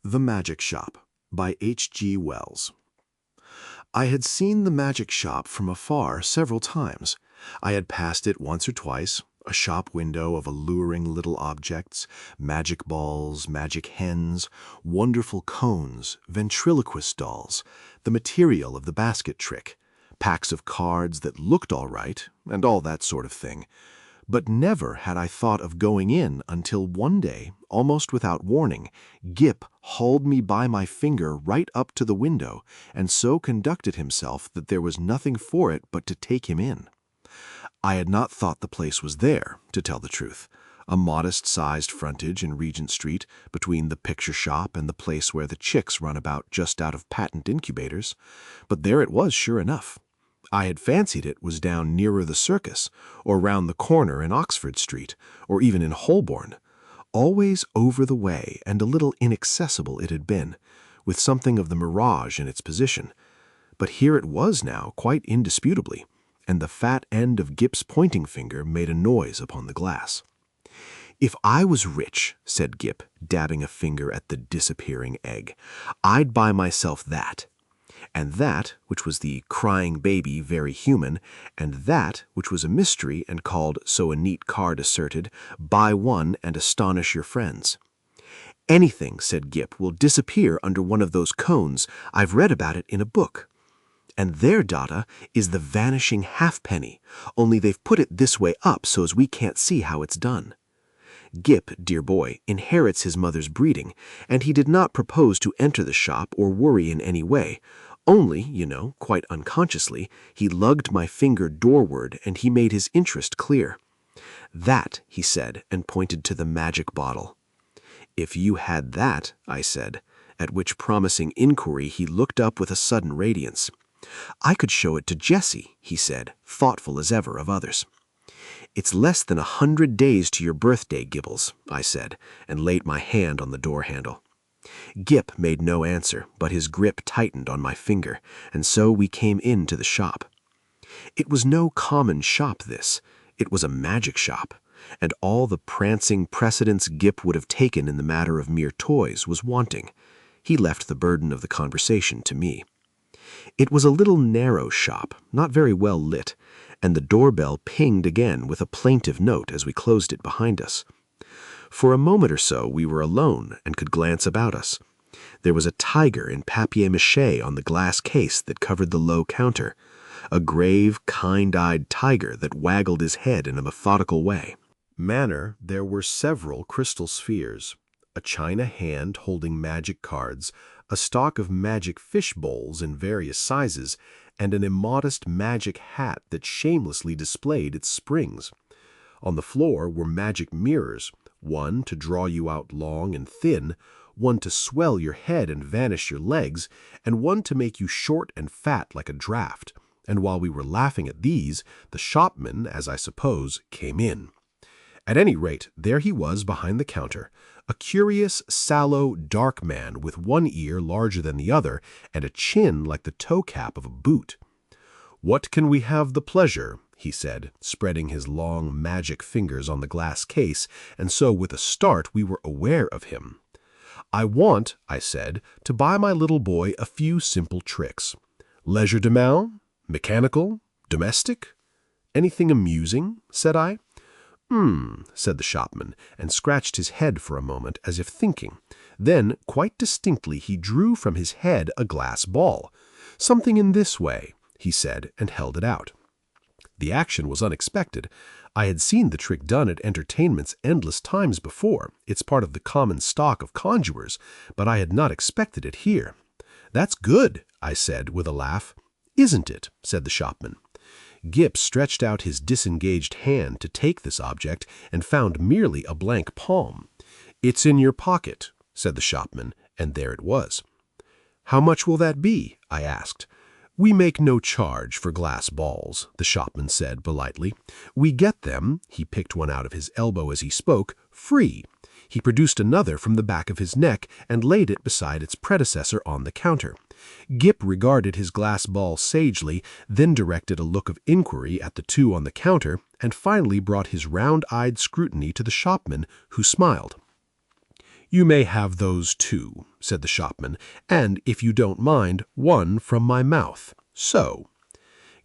The Magic Shop by H.G.Wells. I had seen the magic shop from afar several times. I had passed it once or twice, a shop window of alluring little objects, magic balls, magic hens, wonderful cones, ventriloquist dolls, the material of the basket trick, packs of cards that looked all right, and all that sort of thing. But never had I thought of going in until one day, almost without warning, Gip hauled me by my finger right up to the window and so conducted himself that there was nothing for it but to take him in. I had not thought the place was there, to tell the truth, a modest-sized frontage in Regent Street between the picture shop and the place where the chicks run about just out of patent incubators, but there it was sure enough. I had fancied it was down nearer the circus, or round the corner in Oxford Street, or even in Holborn. Always over the way and a little inaccessible it had been, with something of the mirage in its position. But here it was now, quite indisputably, and the fat end of Gip's pointing finger made a noise upon the glass. "If I was rich," said Gip, dabbing a finger at the disappearing egg, "I'd buy myself that. And that, which was the crying baby very human, and that, which was a mystery and called, so a neat card asserted, buy one and astonish your friends." "Anything," said Gip, "will disappear under one of those cones. I've read about it in a book. And there, Dada, is the vanishing halfpenny, only they've put it this way up so as we can't see how it's done." Gip, dear boy, inherits his mother's breeding, and he did not propose to enter the shop or worry in any way. Only, you know, quite unconsciously, he lugged my finger doorward and he made his interest clear. "That," he said, and pointed to the magic bottle. "If you had that," I said, at which promising inquiry he looked up with a sudden radiance. "I could show it to Jessie," he said, thoughtful as ever of others. "It's less than 100 days to your birthday, Gibbles," I said, and laid my hand on the door handle. Gip made no answer, but his grip tightened on my finger, and so we came into the shop. It was no common shop, this. It was a magic shop, and all the prancing precedence Gip would have taken in the matter of mere toys was wanting. He left the burden of the conversation to me. It was a little narrow shop, not very well lit, and the doorbell pinged again with a plaintive note as we closed it behind us. For a moment or so we were alone and could glance about us. There was a tiger in papier-mâché on the glass case that covered the low counter, a grave, kind-eyed tiger that waggled his head in a methodical way. Manner, there were several crystal spheres, a china hand holding magic cards, a stock of magic fish bowls in various sizes, and an immodest magic hat that shamelessly displayed its springs. On the floor were magic mirrors, one to draw you out long and thin, one to swell your head and vanish your legs, and one to make you short and fat like a draft. And while we were laughing at these, the shopman, as I suppose, came in. At any rate, there he was behind the counter, a curious, sallow, dark man with one ear larger than the other and a chin like the toe cap of a boot. "What can we have the pleasure?" he said, spreading his long magic fingers on the glass case, and so with a start we were aware of him. "I want," I said, "to buy my little boy a few simple tricks. Legerdemain? Mechanical? Domestic? Anything amusing?" said I. Said the shopman, and scratched his head for a moment as if thinking. Then, quite distinctly, he drew from his head a glass ball. "Something in this way," he said, and held it out. The action was unexpected. I had seen the trick done at entertainments endless times before. It's part of the common stock of conjurers, but I had not expected it here. "That's good," I said, with a laugh. "Isn't it?" said the shopman. Gip stretched out his disengaged hand to take this object and found merely a blank palm. "It's in your pocket," said the shopman, and there it was. "How much will that be?" I asked. "We make no charge for glass balls," the shopman said politely. "We get them," he picked one out of his elbow as he spoke, "free." He produced another from the back of his neck and laid it beside its predecessor on the counter. Gip regarded his glass ball sagely, then directed a look of inquiry at the two on the counter, and finally brought his round-eyed scrutiny to the shopman, who smiled. "You may have those too," said the shopman, "and, if you don't mind, one from my mouth. So."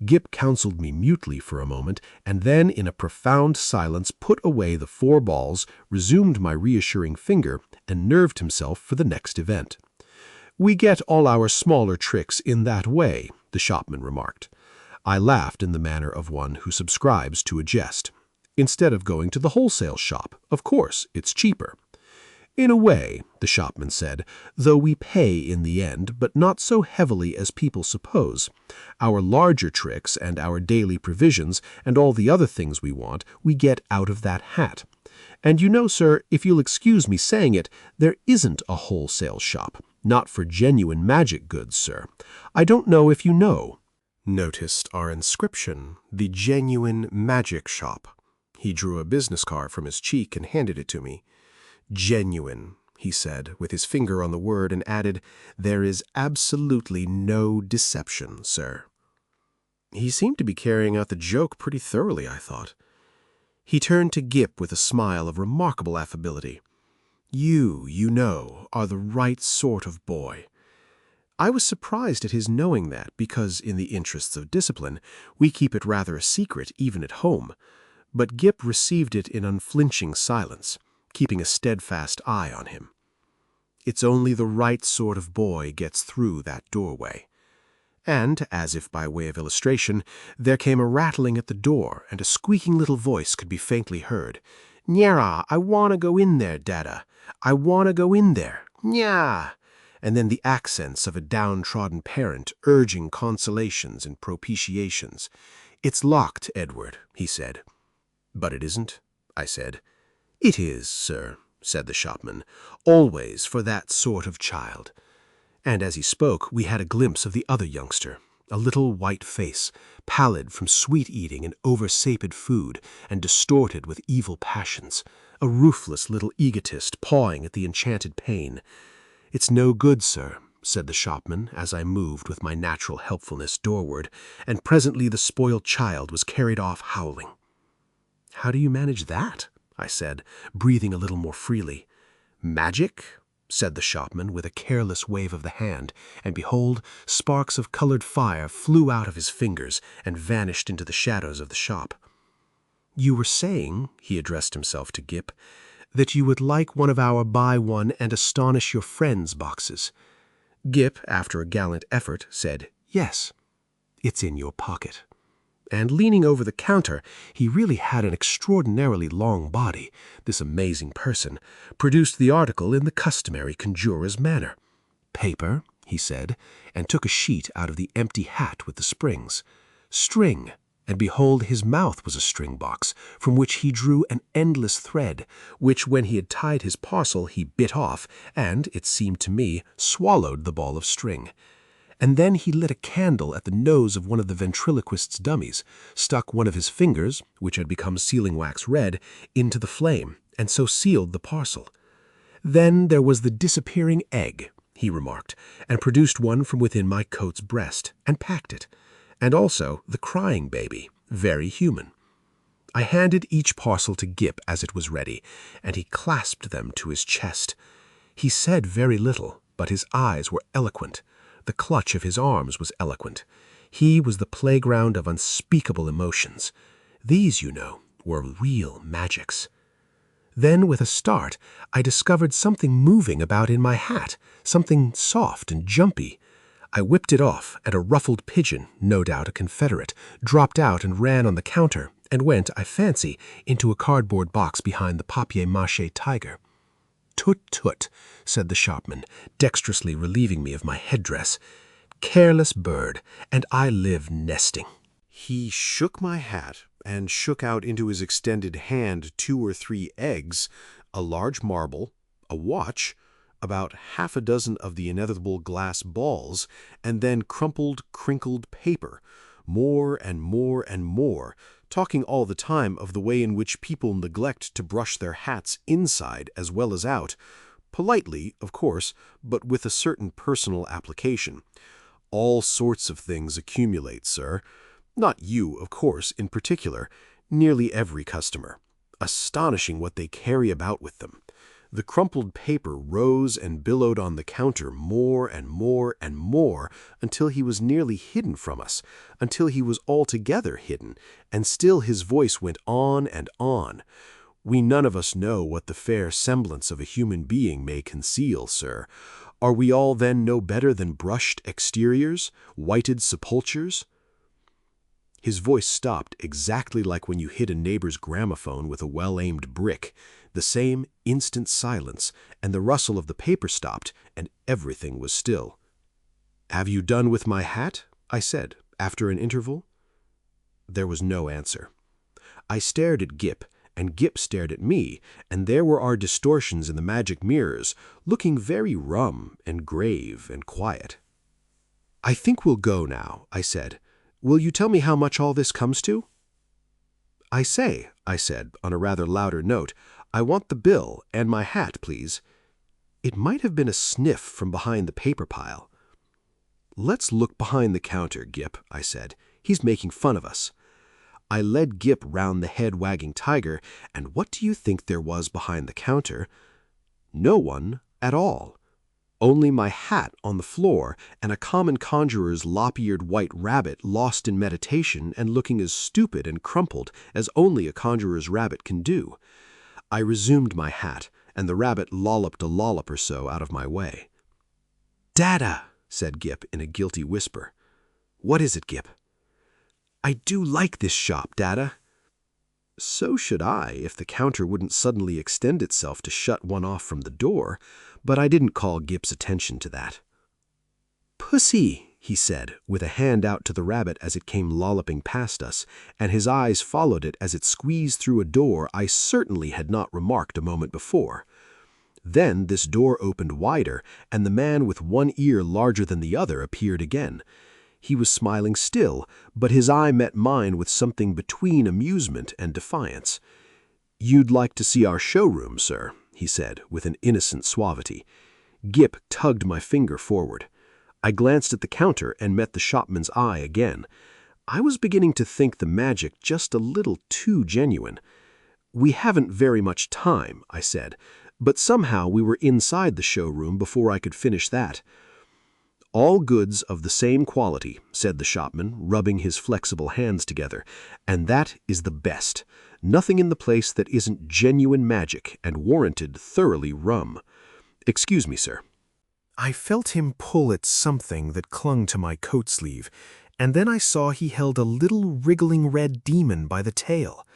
Gip counseled me mutely for a moment, and then in a profound silence put away the 4 balls, resumed my reassuring finger, and nerved himself for the next event. "We get all our smaller tricks in that way," the shopman remarked. I laughed in the manner of one who subscribes to a jest. "Instead of going to the wholesale shop, of course, it's cheaper." "In a way," the shopman said, "though we pay in the end, but not so heavily as people suppose. Our larger tricks and our daily provisions and all the other things we want, we get out of that hat. And you know, sir, if you'll excuse me saying it, there isn't a wholesale shop. Not for genuine magic goods, sir. I don't know if you know." Noticed our inscription, "The Genuine Magic Shop." He drew a business card from his cheek and handed it to me. "Genuine," he said, with his finger on the word, and added, "There is absolutely no deception, sir." He seemed to be carrying out the joke pretty thoroughly, I thought. He turned to Gip with a smile of remarkable affability. You know, are the right sort of boy." I was surprised at his knowing that, because, in the interests of discipline, we keep it rather a secret even at home. But Gip received it in unflinching silence, keeping a steadfast eye on him. "It's only the right sort of boy gets through that doorway." And, as if by way of illustration, there came a rattling at the door, and a squeaking little voice could be faintly heard. "Nyara, I want to go in there, Dada. I want to go in there. Nya!" And then the accents of a downtrodden parent urging consolations and propitiations. "It's locked, Edward," he said. "But it isn't," I said. "It is, sir," said the shopman, "always for that sort of child." And as he spoke, we had a glimpse of the other youngster, a little white face, pallid from sweet-eating and over-sapid food, and distorted with evil passions, a ruthless little egotist pawing at the enchanted pain. "It's no good, sir," said the shopman, as I moved with my natural helpfulness doorward, and presently the spoiled child was carried off howling. "How do you manage that?" I said, breathing a little more freely. "Magic?" said the shopman with a careless wave of the hand, and behold, sparks of colored fire flew out of his fingers and vanished into the shadows of the shop. "You were saying," he addressed himself to Gip, "that you would like one of our buy one and astonish your friends boxes." Gip, after a gallant effort, said, "Yes, it's in your pocket." And leaning over the counter, he really had an extraordinarily long body, this amazing person, produced the article in the customary conjurer's manner. "Paper," he said, and took a sheet out of the empty hat with the springs. "String," and behold, his mouth was a string box, from which he drew an endless thread, which, when he had tied his parcel, he bit off, and, it seemed to me, swallowed the ball of string. And then he lit a candle at the nose of one of the ventriloquist's dummies, stuck one of his fingers, which had become sealing-wax red, into the flame, and so sealed the parcel. "Then there was the disappearing egg," he remarked, and produced one from within my coat's breast, and packed it. And also the crying baby, very human. I handed each parcel to Gip as it was ready, and he clasped them to his chest. He said very little, but his eyes were eloquent. The clutch of his arms was eloquent. He was the playground of unspeakable emotions. These, you know, were real magics. Then, with a start, I discovered something moving about in my hat, something soft and jumpy. I whipped it off, and a ruffled pigeon, no doubt a Confederate, dropped out and ran on the counter, and went, I fancy, into a cardboard box behind the papier-mâché tiger. "Tut, tut," said the shopman, dexterously relieving me of my headdress. "Careless bird, and I live nesting." He shook my hat, and shook out into his extended hand 2 or 3 eggs, a large marble, a watch, about half a dozen of the inevitable glass balls, and then crumpled, crinkled paper, more and more and more, talking all the time of the way in which people neglect to brush their hats inside as well as out, politely, of course, but with a certain personal application. "All sorts of things accumulate, sir. Not you, of course, in particular. Nearly every customer. Astonishing what they carry about with them. The crumpled paper rose and billowed on the counter more and more and more until he was nearly hidden from us, until he was altogether hidden, and still his voice went on and on. We none of us know what the fair semblance of a human being may conceal, sir. Are we all then no better than brushed exteriors, whited sepulchres? His voice stopped exactly like when you hit a neighbor's gramophone with a well-aimed brick. The same instant silence, and the rustle of the paper stopped, and everything was still. "Have you done with my hat?" I said, after an interval. There was no answer. I stared at Gip, and Gip stared at me, and there were our distortions in the magic mirrors, looking very rum and grave and quiet. "I think we'll go now," I said. "Will you tell me how much all this comes to?" "I say," I said, on a rather louder note, "I want the bill and my hat, please." It might have been a sniff from behind the paper pile. "Let's look behind the counter, Gip," I said. "He's making fun of us." I led Gip round the head-wagging tiger, and what do you think there was behind the counter? No one at all. Only my hat on the floor and a common conjurer's lop-eared white rabbit lost in meditation and looking as stupid and crumpled as only a conjurer's rabbit can do. I resumed my hat, and the rabbit lolloped a lollop or so out of my way. "Dada," said Gip in a guilty whisper. "What is it, Gip?" "I do like this shop, Dada." So should I if the counter wouldn't suddenly extend itself to shut one off from the door, but I didn't call Gip's attention to that. "Pussy," he said, with a hand out to the rabbit as it came lolloping past us, and his eyes followed it as it squeezed through a door I certainly had not remarked a moment before. Then this door opened wider, and the man with one ear larger than the other appeared again. He was smiling still, but his eye met mine with something between amusement and defiance. "You'd like to see our showroom, sir," he said, with an innocent suavity. Gip tugged my finger forward. I glanced at the counter and met the shopman's eye again. I was beginning to think the magic just a little too genuine. "We haven't very much time," I said, but somehow we were inside the showroom before I could finish that. "All goods of the same quality," said the shopman, rubbing his flexible hands together, "and that is the best. Nothing in the place that isn't genuine magic and warranted thoroughly rum. Excuse me, sir." I felt him pull at something that clung to my coat sleeve, and then I saw he held a little wriggling red demon by the tail.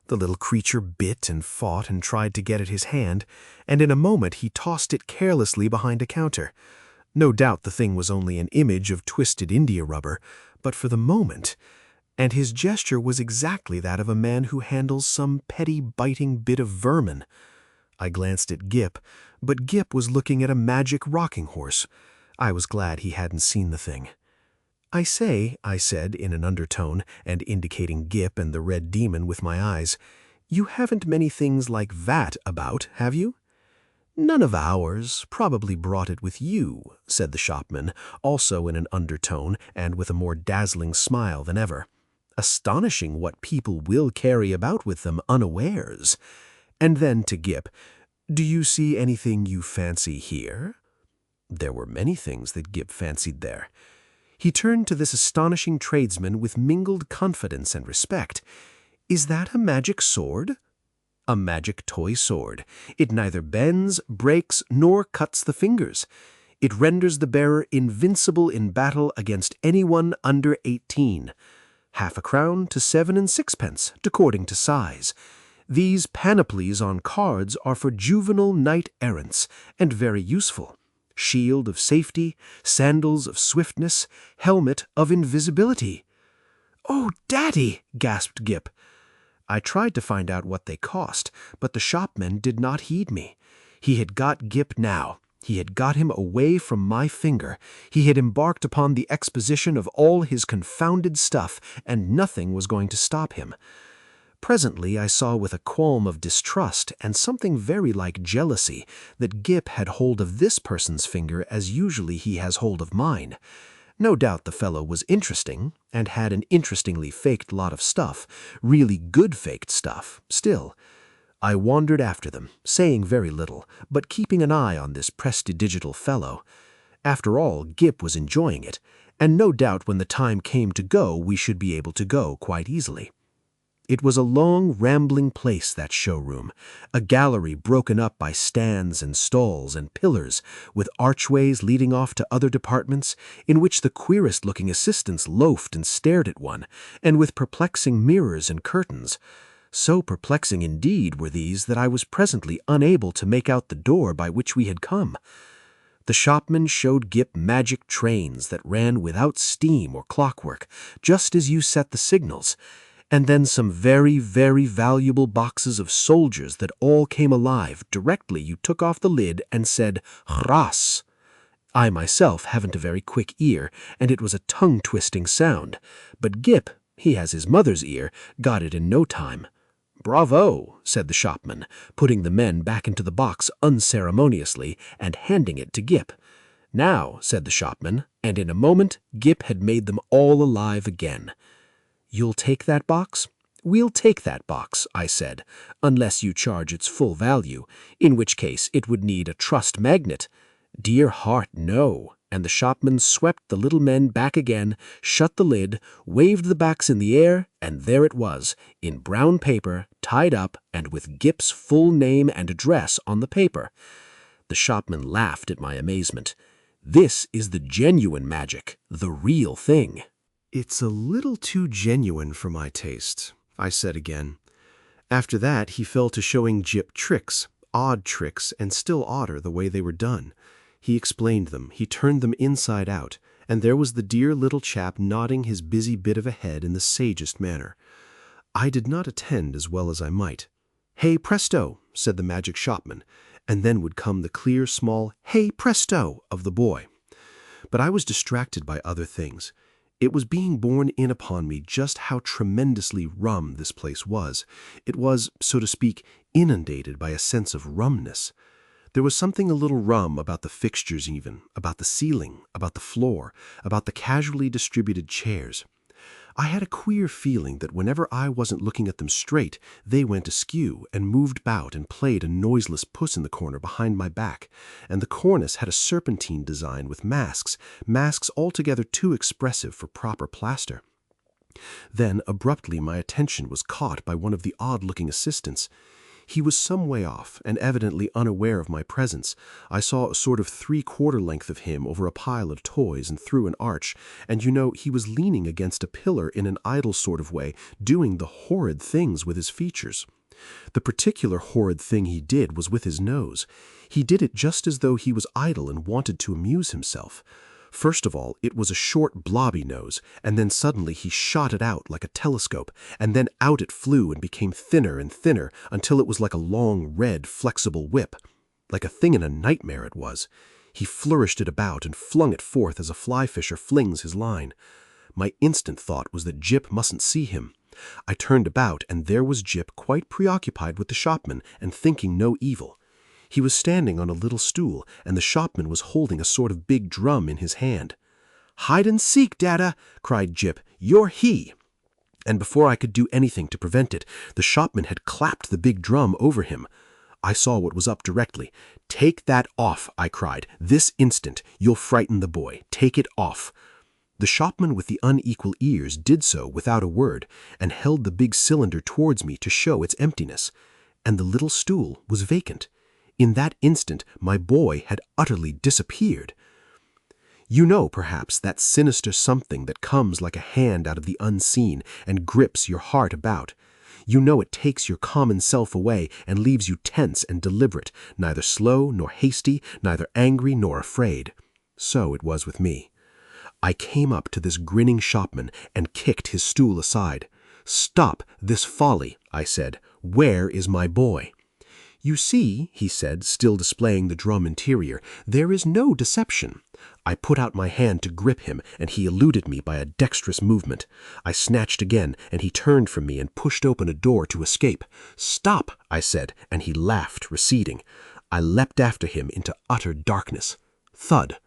The little creature bit and fought and tried to get at his hand, and in a moment he tossed it carelessly behind a counter. No doubt the thing was only an image of twisted India rubber, but for the moment, and his gesture was exactly that of a man who handles some petty biting bit of vermin. I glanced at Gip, but Gip was looking at a magic rocking horse. I was glad he hadn't seen the thing. "I say," I said in an undertone, and indicating Gip and the red demon with my eyes, "you haven't many things like that about, have you?" "None of ours probably brought it with you," said the shopman, also in an undertone and with a more dazzling smile than ever. "Astonishing what people will carry about with them unawares." And then to Gip, "Do you see anything you fancy here?" There were many things that Gip fancied there. He turned to this astonishing tradesman with mingled confidence and respect. "Is that a magic sword?" "A magic toy sword. It neither bends, breaks, nor cuts the fingers. It renders the bearer invincible in battle against anyone under 18. Half a crown to 7 and 6 pence, according to size. These panoplies on cards are for juvenile knight-errants, and very useful. Shield of safety, sandals of swiftness, helmet of invisibility." "Oh, Daddy!" gasped Gip. I tried to find out what they cost, but the shopman did not heed me. He had got Gip now. He had got him away from my finger. He had embarked upon the exposition of all his confounded stuff, and nothing was going to stop him. Presently I saw with a qualm of distrust and something very like jealousy that Gip had hold of this person's finger as usually he has hold of mine. No doubt the fellow was interesting, and had an interestingly faked lot of stuff, really good faked stuff, still. I wandered after them, saying very little, but keeping an eye on this prestidigital fellow. After all, Gip was enjoying it, and no doubt when the time came to go we should be able to go quite easily. It was a long, rambling place, that showroom, a gallery broken up by stands and stalls and pillars, with archways leading off to other departments, in which the queerest-looking assistants loafed and stared at one, and with perplexing mirrors and curtains. So perplexing indeed were these that I was presently unable to make out the door by which we had come. The shopman showed Gip magic trains that ran without steam or clockwork, just as you set the signals, and then some very, very valuable boxes of soldiers that all came alive directly you took off the lid and said, "Hras." I myself haven't a very quick ear, and it was a tongue-twisting sound, but Gip, he has his mother's ear, got it in no time. "Bravo," said the shopman, putting the men back into the box unceremoniously and handing it to Gip. "Now," said the shopman, and in a moment Gip had made them all alive again. "You'll take that box?" "We'll take that box," I said, "unless you charge its full value, in which case it would need a trust magnet." "Dear heart, no." And the shopman swept the little men back again, shut the lid, waved the backs in the air, and there it was, in brown paper, tied up, and with Gip's full name and address on the paper. The shopman laughed at my amazement. "This is the genuine magic, the real thing." "It's a little too genuine for my taste," I said again. After that he fell to showing Jip tricks, odd tricks, and still odder the way they were done. He explained them, he turned them inside out, and there was the dear little chap nodding his busy bit of a head in the sagest manner. I did not attend as well as I might. "Hey, presto," said the magic shopman, and then would come the clear, small "hey, presto" of the boy. But I was distracted by other things. It was being borne in upon me just how tremendously rum this place was. It was, so to speak, inundated by a sense of rumness. There was something a little rum about the fixtures even, about the ceiling, about the floor, about the casually distributed chairs. I had a queer feeling that whenever I wasn't looking at them straight, they went askew and moved about and played a noiseless puss in the corner behind my back, and the cornice had a serpentine design with masks altogether too expressive for proper plaster. Then, abruptly, my attention was caught by one of the odd-looking assistants. He was some way off, and evidently unaware of my presence. I saw a sort of three-quarter length of him over a pile of toys and through an arch, and he was leaning against a pillar in an idle sort of way, doing the horrid things with his features. The particular horrid thing he did was with his nose. He did it just as though he was idle and wanted to amuse himself. First of all, it was a short, blobby nose, and then suddenly he shot it out like a telescope, and then out it flew and became thinner and thinner until it was like a long, red, flexible whip. Like a thing in a nightmare it was. He flourished it about and flung it forth as a fly-fisher flings his line. My instant thought was that Jip mustn't see him. I turned about, and there was Jip quite preoccupied with the shopman and thinking no evil. He was standing on a little stool, and the shopman was holding a sort of big drum in his hand. "Hide and seek, Dada!" cried Jip. "You're he!" And before I could do anything to prevent it, the shopman had clapped the big drum over him. I saw what was up directly. "Take that off," I cried. "This instant. You'll frighten the boy. Take it off." The shopman with the unequal ears did so without a word, and held the big cylinder towards me to show its emptiness. And the little stool was vacant. In that instant, my boy had utterly disappeared. You know, perhaps, that sinister something that comes like a hand out of the unseen and grips your heart about. You know it takes your common self away and leaves you tense and deliberate, neither slow nor hasty, neither angry nor afraid. So it was with me. I came up to this grinning shopman and kicked his stool aside. "Stop this folly," I said. "Where is my boy?" "You see," he said, still displaying the drum interior, "there is no deception." I put out my hand to grip him, and he eluded me by a dexterous movement. I snatched again, and he turned from me and pushed open a door to escape. "Stop," I said, and he laughed, receding. I leapt after him into utter darkness. Thud.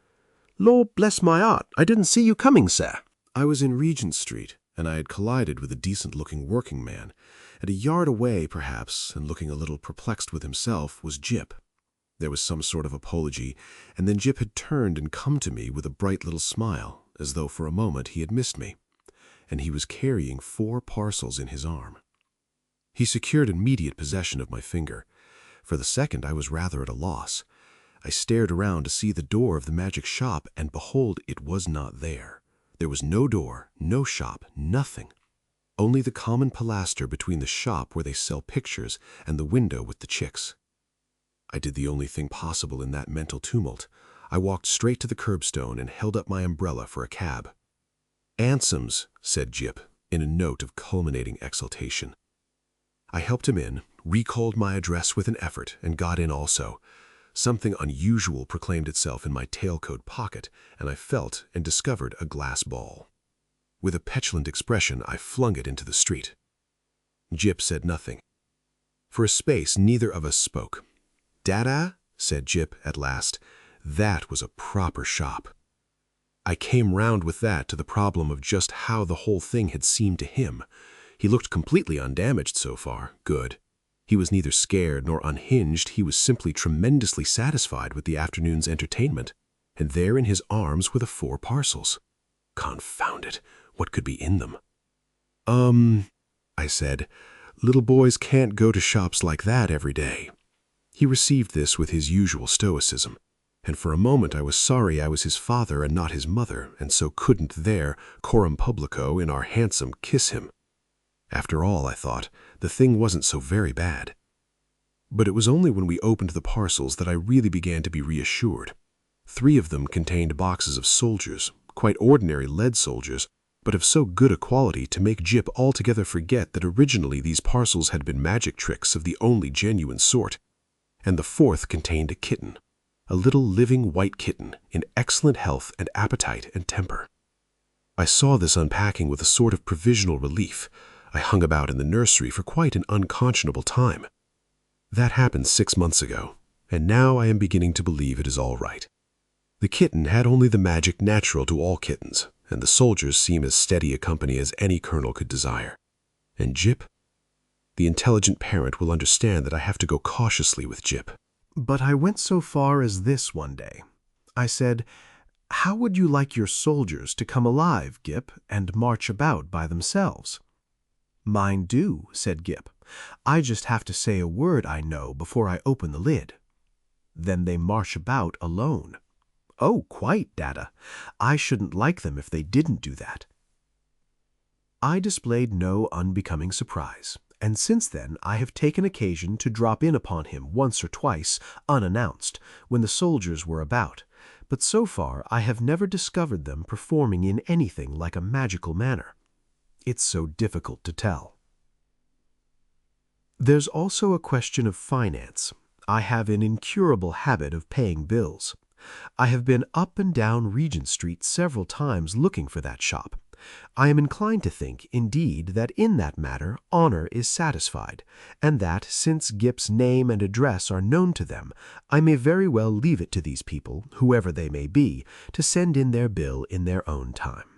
"Lord bless my heart, I didn't see you coming, sir." I was in Regent Street, and I had collided with a decent-looking working man, and a yard away, perhaps, and looking a little perplexed with himself, was Jip. There was some sort of apology, and then Jip had turned and come to me with a bright little smile, as though for a moment he had missed me, and he was carrying 4 parcels in his arm. He secured immediate possession of my finger. For the second, I was rather at a loss. I stared around to see the door of the magic shop, and behold, it was not there. There was no door, no shop, nothing. Only the common pilaster between the shop where they sell pictures and the window with the chicks. I did the only thing possible in that mental tumult. I walked straight to the curbstone and held up my umbrella for a cab. "Ansoms," said Jip, in a note of culminating exultation. I helped him in, recalled my address with an effort, and got in also. Something unusual proclaimed itself in my tailcoat pocket, and I felt and discovered a glass ball. With a petulant expression, I flung it into the street. Jip said nothing. For a space, neither of us spoke. "Dada," said Jip at last, "that was a proper shop." I came round with that to the problem of just how the whole thing had seemed to him. He looked completely undamaged so far. Good. He was neither scared nor unhinged. He was simply tremendously satisfied with the afternoon's entertainment. And there in his arms were the 4 parcels. Confound it, what could be in them? I said, "little boys can't go to shops like that every day." He received this with his usual stoicism, and for a moment I was sorry I was his father and not his mother, and so couldn't there, coram publico, in our hansom, kiss him. After all, I thought, the thing wasn't so very bad. But it was only when we opened the parcels that I really began to be reassured. 3 of them contained boxes of soldiers, quite ordinary lead soldiers, but of so good a quality to make Jip altogether forget that originally these parcels had been magic tricks of the only genuine sort. And the 4th contained a kitten, a little living white kitten in excellent health and appetite and temper. I saw this unpacking with a sort of provisional relief. I hung about in the nursery for quite an unconscionable time. That happened 6 months ago, and now I am beginning to believe it is all right. The kitten had only the magic natural to all kittens, and the soldiers seem as steady a company as any colonel could desire. And Jip? The intelligent parent will understand that I have to go cautiously with Jip. But I went so far as this one day. I said, "How would you like your soldiers to come alive, Gip, and march about by themselves?" "Mine do," said Gip. "I just have to say a word I know before I open the lid." "Then they march about alone." "Oh, quite, Dada. I shouldn't like them if they didn't do that." I displayed no unbecoming surprise, and since then I have taken occasion to drop in upon him once or twice, unannounced, when the soldiers were about, but so far I have never discovered them performing in anything like a magical manner. It's so difficult to tell. There's also a question of finance. I have an incurable habit of paying bills. I have been up and down Regent Street several times looking for that shop. I am inclined to think, indeed, that in that matter honor is satisfied, and that, since Gip's name and address are known to them, I may very well leave it to these people, whoever they may be, to send in their bill in their own time.